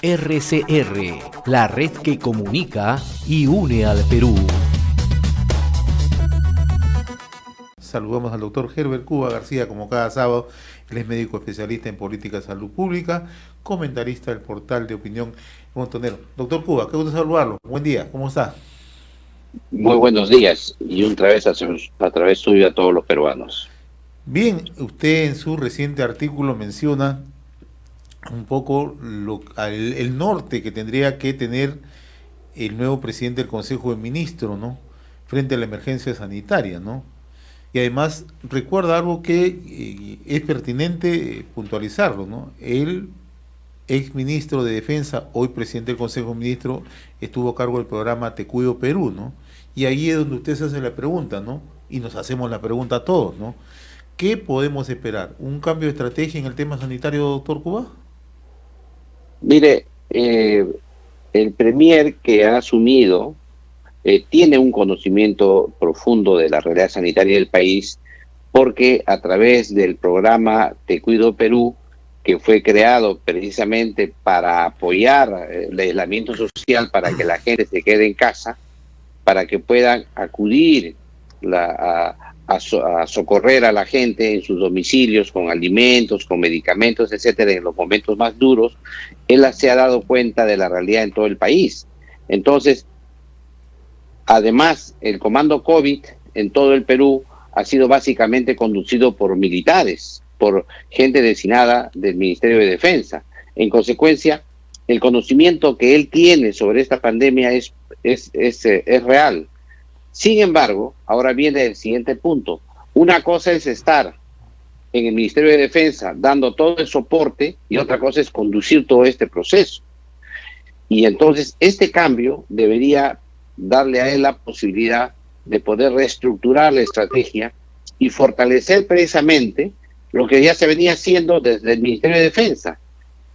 RCR, la red que comunica y une al Perú. Saludamos al doctor Herbert Cuba García, como cada sábado. Él es médico especialista en política de salud pública, comentarista del portal de opinión Montonero. Doctor Cuba, qué gusto saludarlo. Buen día, ¿cómo está? Muy buenos días y otra vez a través suyo a todos los peruanos. Bien, usted en su reciente artículo menciona un poco el norte que tendría que tener el nuevo presidente del Consejo de Ministros, ¿no? Frente a la emergencia sanitaria, ¿no? Y además recuerda algo que es pertinente puntualizarlo, ¿no? El ex ministro de Defensa, hoy presidente del Consejo de Ministros, estuvo a cargo del programa Te Cuido Perú, ¿no? Y ahí es donde usted se hace la pregunta, ¿no? Y nos hacemos la pregunta a todos, ¿no? ¿Qué podemos esperar? ¿Un cambio de estrategia en el tema sanitario, doctor Cuba? Mire, el premier que ha asumido tiene un conocimiento profundo de la realidad sanitaria del país, porque a través del programa Te Cuido Perú, que fue creado precisamente para apoyar el aislamiento social, para que la gente se quede en casa, para que puedan acudir a socorrer a la gente en sus domicilios con alimentos, con medicamentos, etcétera, en los momentos más duros. Él se ha dado cuenta de la realidad en todo el país. Entonces, además, el comando COVID en todo el Perú ha sido básicamente conducido por militares, por gente designada del Ministerio de Defensa. En consecuencia, el conocimiento que él tiene sobre esta pandemia es real. Sin embargo, ahora viene el siguiente punto. Una cosa es estar en el Ministerio de Defensa dando todo el soporte y otra cosa es conducir todo este proceso. Y entonces este cambio debería darle a él la posibilidad de poder reestructurar la estrategia y fortalecer precisamente lo que ya se venía haciendo desde el Ministerio de Defensa,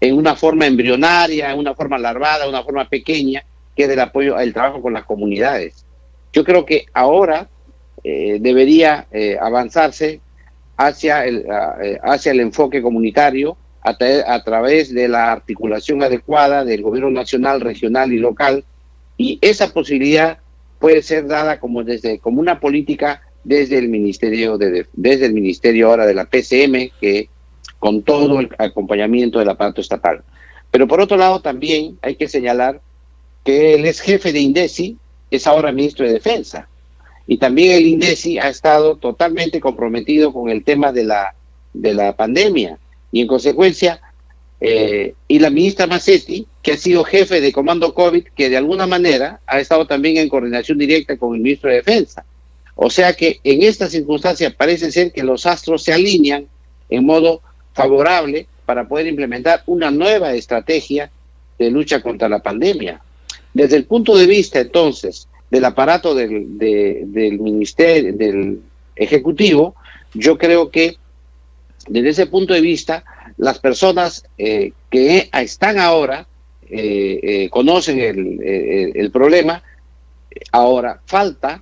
en una forma embrionaria, en una forma larvada, una forma pequeña, que es del apoyo al trabajo con las comunidades. Yo creo que ahora debería avanzarse hacia el enfoque comunitario a través de la articulación adecuada del gobierno nacional, regional y local, y esa posibilidad puede ser dada como una política desde el ministerio ahora de la PCM, que con todo el acompañamiento del aparato estatal. Pero por otro lado también hay que señalar que el ex jefe de INDECI es ahora ministro de Defensa. Y también el INDECI ha estado totalmente comprometido con el tema de la pandemia. Y en consecuencia, y la ministra Massetti, que ha sido jefe de comando COVID, que de alguna manera ha estado también en coordinación directa con el ministro de Defensa. O sea que en esta circunstancia parece ser que los astros se alinean en modo favorable para poder implementar una nueva estrategia de lucha contra la pandemia. Desde el punto de vista, entonces, del aparato del ministerio, del Ejecutivo, yo creo que desde ese punto de vista, las personas que están ahora conocen el problema. Ahora falta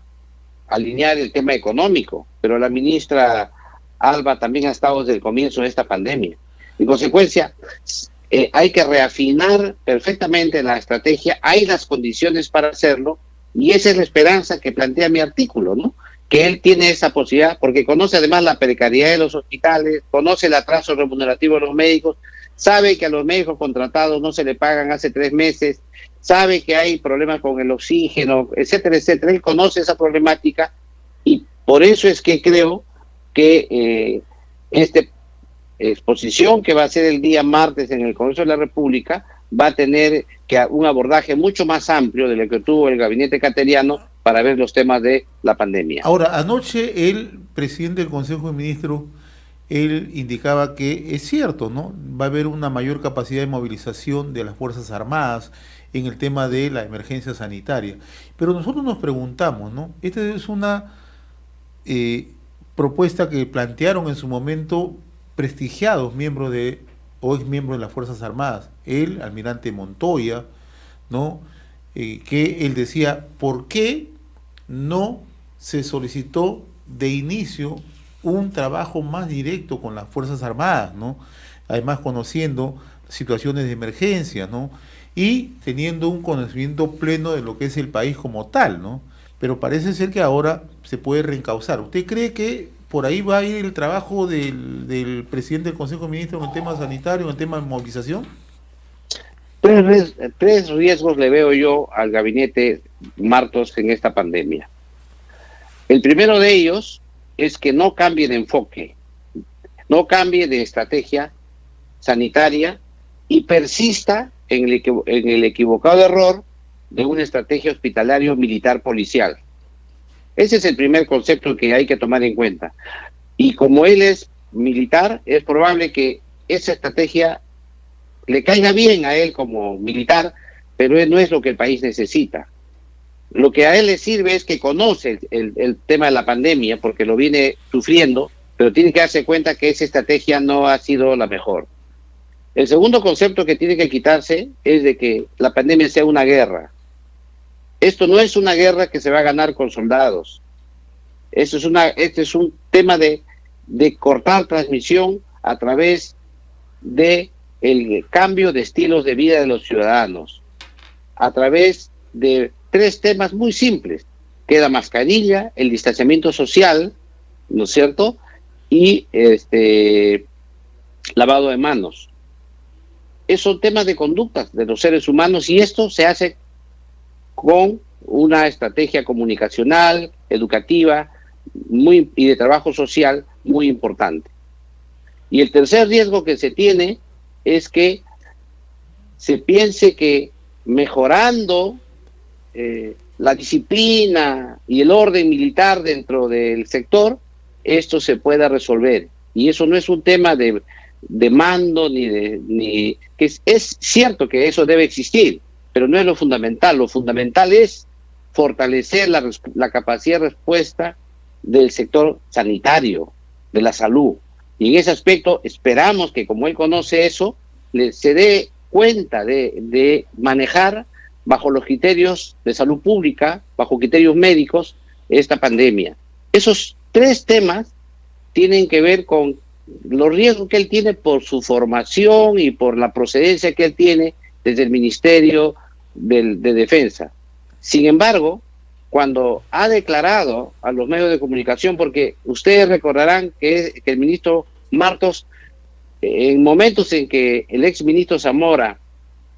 alinear el tema económico, pero la ministra Alba también ha estado desde el comienzo de esta pandemia. En consecuencia, hay que reafinar perfectamente la estrategia, hay las condiciones para hacerlo, y esa es la esperanza que plantea mi artículo, ¿no? Que él tiene esa posibilidad, porque conoce además la precariedad de los hospitales, conoce el atraso remunerativo de los médicos, sabe que a los médicos contratados no se le pagan hace 3 meses, sabe que hay problemas con el oxígeno, etcétera, etcétera. Él conoce esa problemática y por eso es que creo que esta exposición que va a ser el día martes en el Congreso de la República va a tener un abordaje mucho más amplio de lo que tuvo el gabinete cateriano para ver los temas de la pandemia. Ahora, anoche el presidente del Consejo de Ministros, él indicaba que es cierto, ¿no? Va a haber una mayor capacidad de movilización de las Fuerzas Armadas en el tema de la emergencia sanitaria. Pero nosotros nos preguntamos, ¿no? Esta es una propuesta que plantearon en su momento prestigiados miembros o ex miembros de las Fuerzas Armadas, el almirante Montoya, ¿no? Que él decía, ¿por qué no se solicitó de inicio un trabajo más directo con las Fuerzas Armadas, ¿no? Además, conociendo situaciones de emergencia, ¿no? Y teniendo un conocimiento pleno de lo que es el país como tal, ¿no? Pero parece ser que ahora se puede reencauzar. ¿Usted cree que por ahí va a ir el trabajo del presidente del Consejo de Ministros en el tema sanitario, en el tema de movilización? Tres riesgos le veo yo al gabinete Martos en esta pandemia. El primero de ellos es que no cambie de enfoque, no cambie de estrategia sanitaria y persista en el equivocado error de una estrategia hospitalario militar policial. Ese es el primer concepto que hay que tomar en cuenta. Y como él es militar, es probable que esa estrategia le caiga bien a él como militar, pero no es lo que el país necesita. Lo que a él le sirve es que conoce el tema de la pandemia, porque lo viene sufriendo, pero tiene que darse cuenta que esa estrategia no ha sido la mejor. El segundo concepto que tiene que quitarse es de que la pandemia sea una guerra. Esto no es una guerra que se va a ganar con soldados. Este es un tema de cortar transmisión a través de el cambio de estilos de vida de los ciudadanos, a través de tres temas muy simples, que es la mascarilla, el distanciamiento social, ¿no es cierto?, y lavado de manos. Esos son temas de conducta de los seres humanos y esto se hace con una estrategia comunicacional, educativa y de trabajo social muy importante. Y el tercer riesgo que se tiene es que se piense que mejorando la disciplina y el orden militar dentro del sector, esto se pueda resolver. Y eso no es un tema de mando que es cierto que eso debe existir, pero no es lo fundamental. Lo fundamental es fortalecer la capacidad de respuesta del sector sanitario, de la salud. Y en ese aspecto esperamos que, como él conoce eso, se dé cuenta de manejar bajo los criterios de salud pública, bajo criterios médicos, esta pandemia. Esos tres temas tienen que ver con los riesgos que él tiene por su formación y por la procedencia que él tiene desde el Ministerio de Defensa. Sin embargo, cuando ha declarado a los medios de comunicación, porque ustedes recordarán que el ministro Martos, en momentos en que el exministro Zamora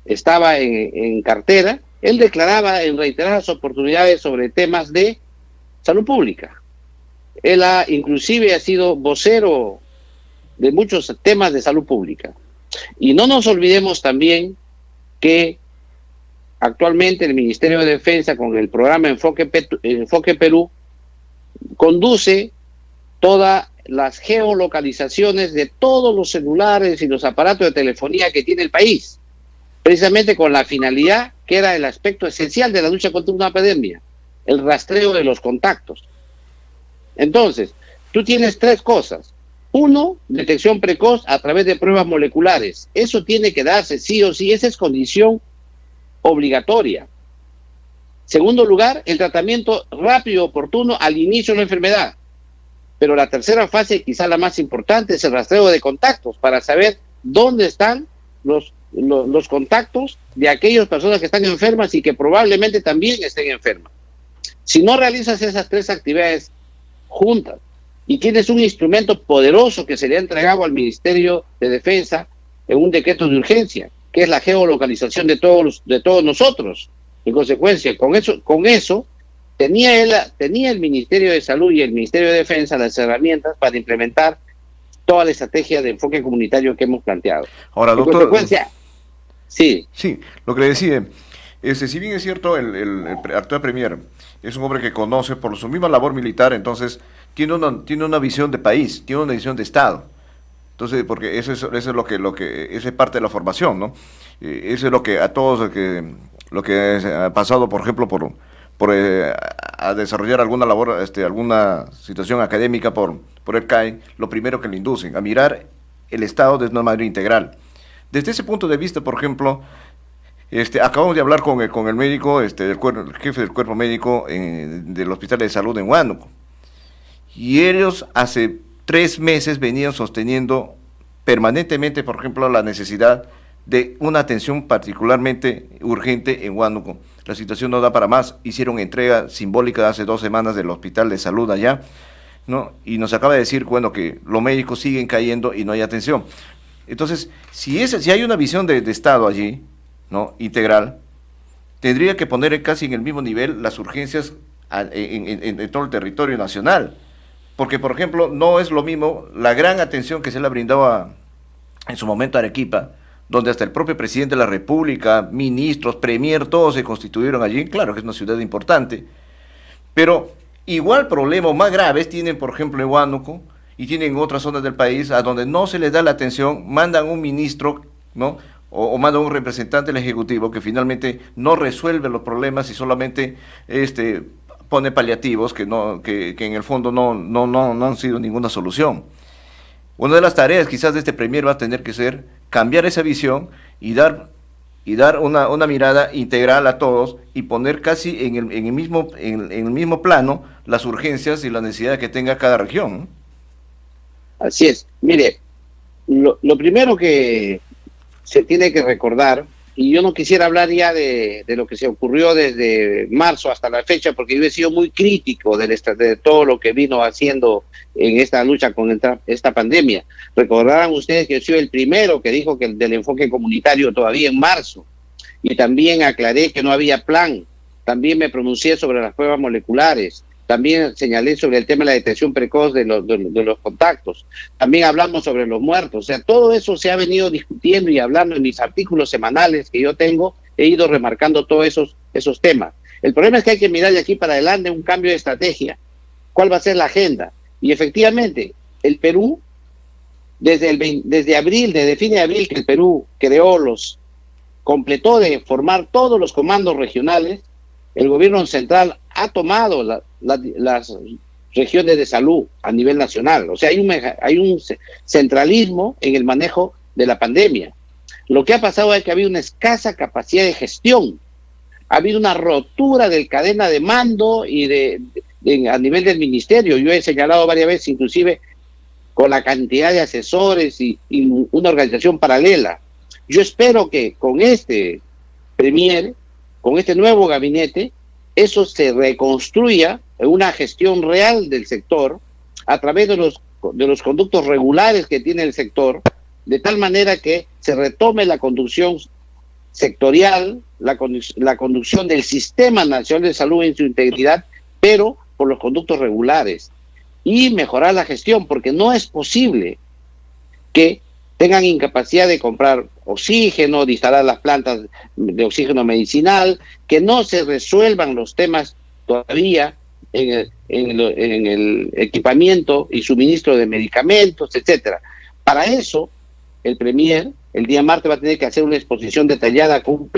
estaba en cartera, él declaraba en reiteradas oportunidades sobre temas de salud pública. Él inclusive ha sido vocero de muchos temas de salud pública. Y no nos olvidemos también que actualmente el Ministerio de Defensa, con el programa Enfoque Perú, conduce todas las geolocalizaciones de todos los celulares y los aparatos de telefonía que tiene el país, precisamente con la finalidad que era el aspecto esencial de la lucha contra una pandemia, el rastreo de los contactos. Entonces, tú tienes tres cosas. Uno, detección precoz a través de pruebas moleculares. Eso tiene que darse sí o sí, esa es condición obligatoria. Segundo lugar, el tratamiento rápido y oportuno al inicio de la enfermedad. Pero la tercera fase, quizá la más importante, es el rastreo de contactos para saber dónde están los contactos de aquellas personas que están enfermas y que probablemente también estén enfermas. Si no realizas esas tres actividades juntas y tienes un instrumento poderoso que se le ha entregado al Ministerio de Defensa en un decreto de urgencia, que es la geolocalización de todos nosotros, en consecuencia, con eso tenía el Ministerio de Salud y el Ministerio de Defensa las herramientas para implementar toda la estrategia de enfoque comunitario que hemos planteado. Ahora, doctor, en consecuencia, sí, lo que le decía, si bien es cierto, el actual premier es un hombre que conoce por su misma labor militar, entonces tiene una visión de país, tiene una visión de Estado. Entonces, porque eso es lo que eso es parte de la formación, ¿no? Eso es lo que a todos lo que ha pasado, por ejemplo, por a desarrollar alguna labor, alguna situación académica por el CAE, lo primero que le inducen a mirar el Estado de una manera integral. Desde ese punto de vista, por ejemplo, acabamos de hablar con el médico, el jefe del cuerpo médico del Hospital de Salud en Huánuco, y ellos hace 3 meses venían sosteniendo permanentemente, por ejemplo, la necesidad de una atención particularmente urgente en Huánuco. La situación no da para más. Hicieron entrega simbólica hace 2 semanas del hospital de salud allá, ¿no? Y nos acaba de decir, bueno, que los médicos siguen cayendo y no hay atención. Entonces, si hay una visión de Estado allí, ¿no?, integral, tendría que poner casi en el mismo nivel las urgencias en todo el territorio nacional. Porque, por ejemplo, no es lo mismo la gran atención que se le brindaba en su momento a Arequipa, donde hasta el propio presidente de la República, ministros, premier, todos se constituyeron allí. Claro que es una ciudad importante, pero igual problemas más graves tienen, por ejemplo, en Huánuco, y tienen en otras zonas del país, a donde no se les da la atención, mandan un ministro, ¿no?, o mandan un representante del Ejecutivo que finalmente no resuelve los problemas y solamente pone paliativos que en el fondo no han sido ninguna solución. Una de las tareas quizás de este premier va a tener que ser cambiar esa visión y dar una mirada integral a todos y poner casi en el mismo plano las urgencias y las necesidades que tenga cada región, ¿no? Así es. Mire, lo primero que se tiene que recordar, y yo no quisiera hablar ya de lo que se ocurrió desde marzo hasta la fecha, porque yo he sido muy crítico de todo lo que vino haciendo en esta lucha con esta pandemia. Recordarán ustedes que yo soy el primero que dijo que del enfoque comunitario todavía en marzo, y también aclaré que no había plan, también me pronuncié sobre las pruebas moleculares, también señalé sobre el tema de la detección precoz de los contactos, también hablamos sobre los muertos. O sea, todo eso se ha venido discutiendo y hablando en mis artículos semanales que yo tengo, he ido remarcando todos esos temas. El problema es que hay que mirar de aquí para adelante un cambio de estrategia. ¿Cuál va a ser la agenda? Y efectivamente, el Perú, desde fin de abril que el Perú completó de formar todos los comandos regionales, el gobierno central ha tomado las regiones de salud a nivel nacional. O sea, hay un centralismo en el manejo de la pandemia. Lo que ha pasado es que ha habido una escasa capacidad de gestión. Ha habido una rotura de cadena de mando y a nivel del ministerio. Yo he señalado varias veces, inclusive con la cantidad de asesores y una organización paralela. Yo espero que con este premier, con este nuevo gabinete, eso se reconstruya en una gestión real del sector a través de los conductos regulares que tiene el sector, de tal manera que se retome la conducción sectorial, la conducción del Sistema Nacional de Salud en su integridad, pero por los conductos regulares, y mejorar la gestión, porque no es posible que tengan incapacidad de comprar oxígeno, de instalar las plantas de oxígeno medicinal, que no se resuelvan los temas todavía en el equipamiento y suministro de medicamentos, etcétera. Para eso, el premier, el día martes, va a tener que hacer una exposición detallada con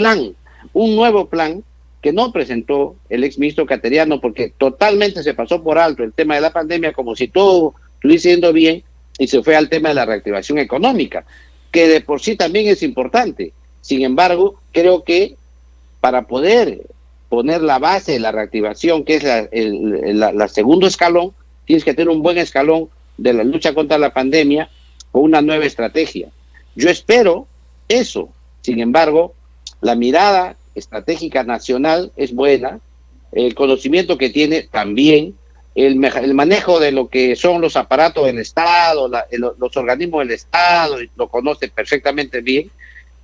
un nuevo plan que no presentó el exministro Cateriano, porque totalmente se pasó por alto el tema de la pandemia, como si todo estuviese yendo bien, y se fue al tema de la reactivación económica, que de por sí también es importante. Sin embargo, creo que para poder poner la base de la reactivación, que es la segundo escalón, tienes que tener un buen escalón de la lucha contra la pandemia con una nueva estrategia. Yo espero eso. Sin embargo, la mirada estratégica nacional es buena, el conocimiento que tiene también, el manejo de lo que son los aparatos del Estado, los organismos del Estado, lo conoce perfectamente bien.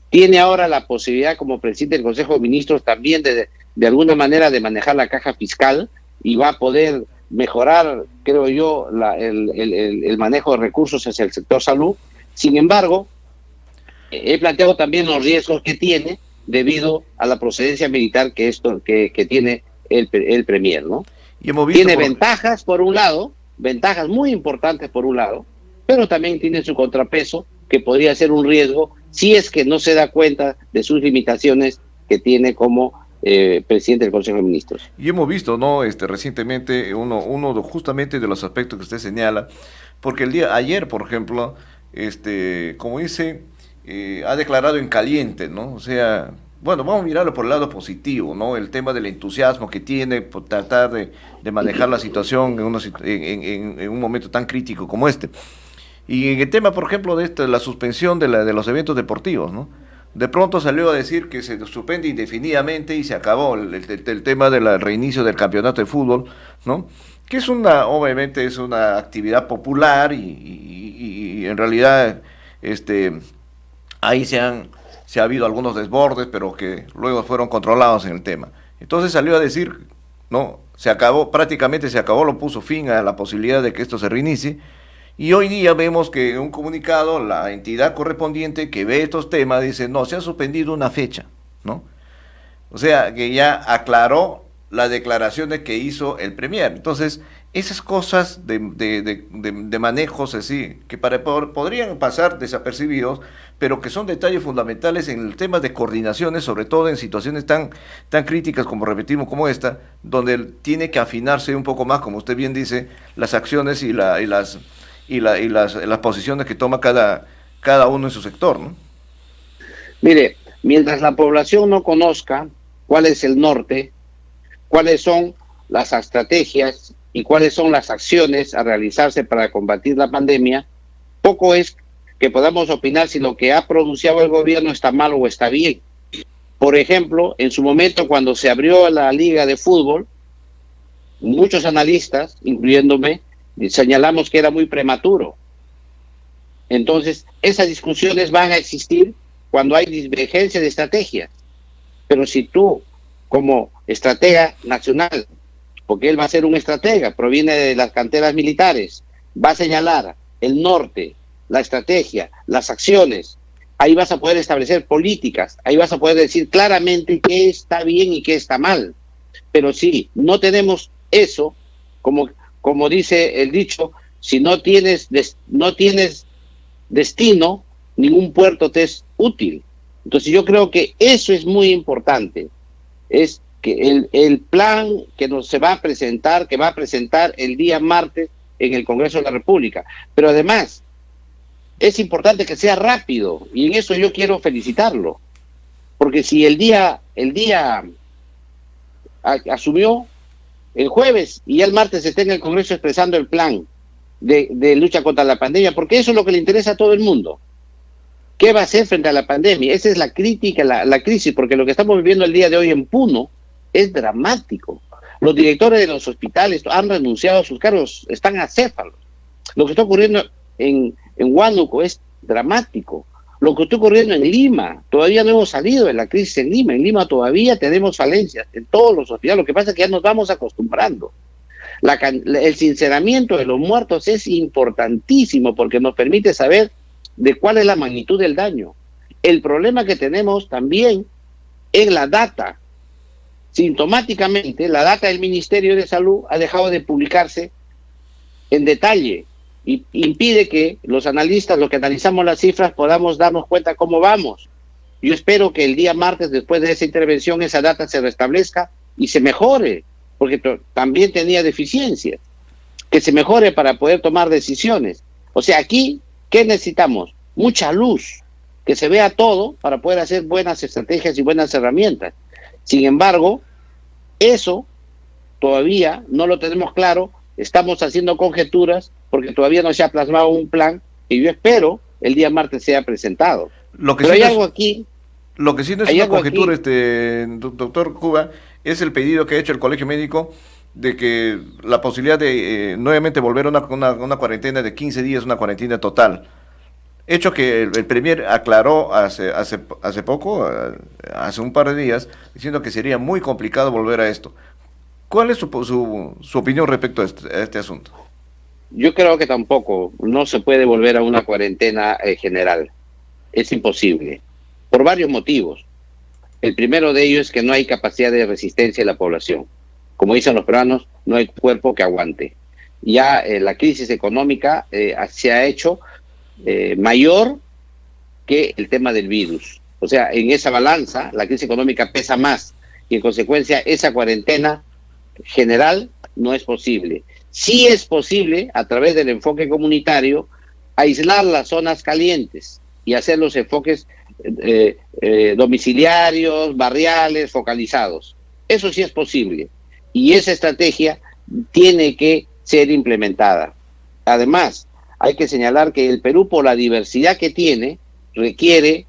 Tiene ahora la posibilidad, como presidente del Consejo de Ministros, también de alguna manera de manejar la caja fiscal, y va a poder mejorar, creo yo, el manejo de recursos hacia el sector salud. Sin embargo, he planteado también los riesgos que tiene debido a la procedencia militar que tiene el premier, ¿no? Y hemos visto tiene ventajas por un lado, ventajas muy importantes por un lado, pero también tiene su contrapeso, que podría ser un riesgo si es que no se da cuenta de sus limitaciones que tiene como presidente del Consejo de Ministros. Y hemos visto, ¿no? Recientemente uno justamente de los aspectos que usted señala, porque el día ayer, por ejemplo, como dice, ha declarado en caliente, ¿no? O sea, bueno, vamos a mirarlo por el lado positivo, ¿no? El tema del entusiasmo que tiene por tratar de manejar la situación en un momento tan crítico como este. Y en el tema, por ejemplo, de la suspensión de los eventos deportivos, ¿no? de pronto salió a decir que se suspende indefinidamente y se acabó el tema del reinicio del campeonato de fútbol, ¿no? Que es obviamente es una actividad popular y en realidad ahí se ha habido algunos desbordes, pero que luego fueron controlados en el tema. Entonces salió a decir, no, prácticamente se acabó, lo puso fin a la posibilidad de que esto se reinicie. Y hoy día vemos que en un comunicado la entidad correspondiente que ve estos temas dice, no, se ha suspendido una fecha, ¿no? O sea, que ya aclaró las declaraciones que hizo el Premier. Entonces, esas cosas de manejos así, que podrían pasar desapercibidos, pero que son detalles fundamentales en el tema de coordinaciones, sobre todo en situaciones tan críticas como repetimos como esta, donde tiene que afinarse un poco más, como usted bien dice, las acciones y las posiciones que toma cada uno en su sector, ¿no? Mire, mientras la población no conozca cuál es el norte, cuáles son las estrategias y cuáles son las acciones a realizarse para combatir la pandemia, poco es que podamos opinar si lo que ha pronunciado el gobierno está mal o está bien. Por ejemplo, en su momento cuando se abrió la liga de fútbol, muchos analistas, incluyéndome, señalamos que era muy prematuro. Entonces, esas discusiones van a existir cuando hay divergencia de estrategias. Pero si tú, como estratega nacional, porque él va a ser un estratega, proviene de las canteras militares, va a señalar el norte, la estrategia, las acciones, ahí vas a poder establecer políticas, ahí vas a poder decir claramente qué está bien y qué está mal. Pero si no tenemos eso, como dice el dicho, si no tienes destino, ningún puerto te es útil. Entonces yo creo que eso es muy importante, es que el plan que va a presentar el día martes en el Congreso de la República, pero además es importante que sea rápido, y en eso yo quiero felicitarlo, porque si el día asumió el jueves y ya el martes está en el Congreso expresando el plan de lucha contra la pandemia, porque eso es lo que le interesa a todo el mundo. ¿Qué va a hacer frente a la pandemia? Esa es la crítica, la crisis, porque lo que estamos viviendo el día de hoy en Puno es dramático. Los directores de los hospitales han renunciado a sus cargos, están acéfalos. Lo que está ocurriendo en Huánuco es dramático. Lo que está ocurriendo en Lima, todavía no hemos salido de la crisis en Lima. En Lima todavía tenemos falencias en todos los hospitales. Lo que pasa es que ya nos vamos acostumbrando. El sinceramiento de los muertos es importantísimo porque nos permite saber de cuál es la magnitud del daño. El problema que tenemos también en la data. Sintomáticamente, la data del Ministerio de Salud ha dejado de publicarse en detalle y impide que los analistas, los que analizamos las cifras, podamos darnos cuenta cómo vamos. Yo espero que el día martes, después de esa intervención, esa data se restablezca y se mejore, porque también tenía deficiencias, que se mejore para poder tomar decisiones. O sea, aquí, ¿qué necesitamos? Mucha luz, que se vea todo para poder hacer buenas estrategias y buenas herramientas. Sin embargo, eso todavía no lo tenemos claro, estamos haciendo conjeturas porque todavía no se ha plasmado un plan que yo espero el día martes sea presentado. Pero hay algo aquí. Lo que sí no es una conjetura, doctor Cuba, es el pedido que ha hecho el Colegio Médico de que la posibilidad de nuevamente volver a una cuarentena de 15 días, una cuarentena total. Hecho que el Premier aclaró hace poco, hace un par de días, diciendo que sería muy complicado volver a esto. ¿Cuál es su opinión respecto a este asunto? Yo creo que tampoco, no se puede volver a una cuarentena general. Es imposible, por varios motivos. El primero de ellos es que no hay capacidad de resistencia en la población. Como dicen los peruanos, no hay cuerpo que aguante. Ya la crisis económica se ha hecho mayor que el tema del virus. O sea, en esa balanza, la crisis económica pesa más y en consecuencia esa cuarentena general no es posible. Sí es posible, a través del enfoque comunitario, aislar las zonas calientes y hacer los enfoques domiciliarios, barriales, focalizados. Eso sí es posible. Y esa estrategia tiene que ser implementada. Además, hay que señalar que el Perú, por la diversidad que tiene, requiere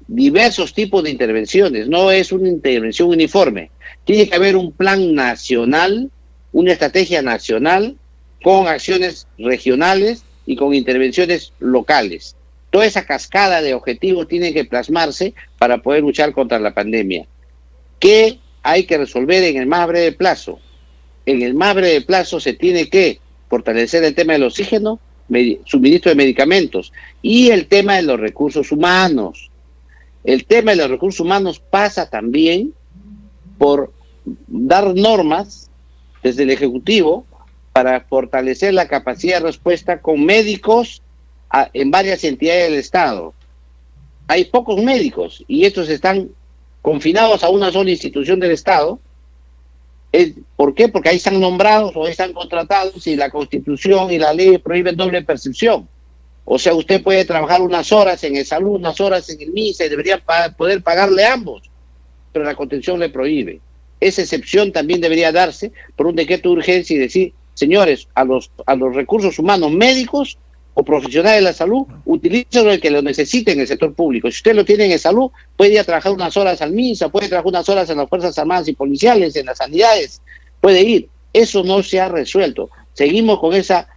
diversos tipos de intervenciones, no es una intervención uniforme. Tiene que haber un plan nacional, una estrategia nacional, con acciones regionales y con intervenciones locales. Toda esa cascada de objetivos tiene que plasmarse para poder luchar contra la pandemia. ¿Qué hay que resolver en el más breve plazo? En el más breve plazo se tiene que fortalecer el tema del oxígeno, suministro de medicamentos y el tema de los recursos humanos. El tema de los recursos humanos pasa también por dar normas desde el Ejecutivo para fortalecer la capacidad de respuesta con médicos en varias entidades del Estado. Hay pocos médicos y estos están confinados a una sola institución del Estado. ¿Por qué? Porque ahí están nombrados o ahí están contratados y la Constitución y la ley prohíben doble percepción. O sea, usted puede trabajar unas horas en el salud, unas horas en el MISA y debería poder pagarle ambos, pero la Constitución le prohíbe. Esa excepción también debería darse por un decreto de urgencia y decir, señores, a los recursos humanos médicos o profesionales de la salud, utilícenlo el que lo necesite en el sector público. Si usted lo tiene en salud, puede ir a trabajar unas horas al MISA, puede trabajar unas horas en las Fuerzas Armadas y Policiales, en las sanidades, puede ir. Eso no se ha resuelto. Seguimos con esa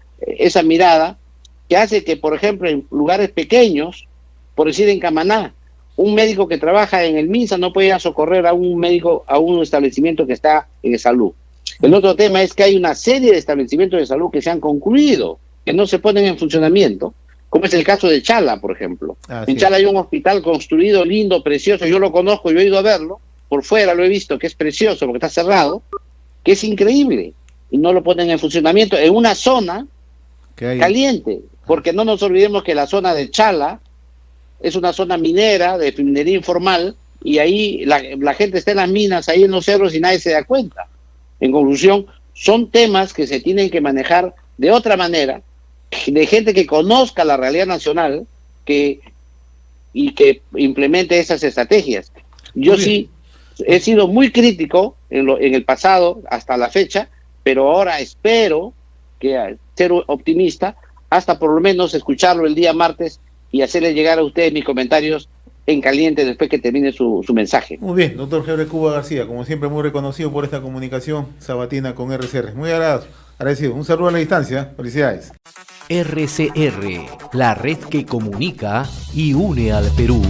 mirada que hace que, por ejemplo, en lugares pequeños, por decir en Camaná, un médico que trabaja en el MISA no puede ir a socorrer a un médico, a un establecimiento que está en salud. El otro tema es que hay una serie de establecimientos de salud que se han concluido, que no se ponen en funcionamiento, como es el caso de Chala, por ejemplo. En Chala hay un hospital construido, lindo, precioso, yo lo conozco, yo he ido a verlo, por fuera lo he visto, que es precioso porque está cerrado, que es increíble, y no lo ponen en funcionamiento en una zona caliente, porque no nos olvidemos que la zona de Chala es una zona minera, de minería informal, y ahí la gente está en las minas, ahí en los cerros y nadie se da cuenta. En conclusión, son temas que se tienen que manejar de otra manera, de gente que conozca la realidad nacional y que implemente esas estrategias. Yo sí he sido muy crítico en el pasado hasta la fecha, pero ahora espero ser optimista hasta por lo menos escucharlo el día martes y hacerle llegar a ustedes mis comentarios en caliente después que termine su mensaje. Muy bien, doctor Gebre Cuba García, como siempre muy reconocido por esta comunicación sabatina con RCR. Muy agradecido. Un saludo a la distancia. Felicidades. RCR, la red que comunica y une al Perú.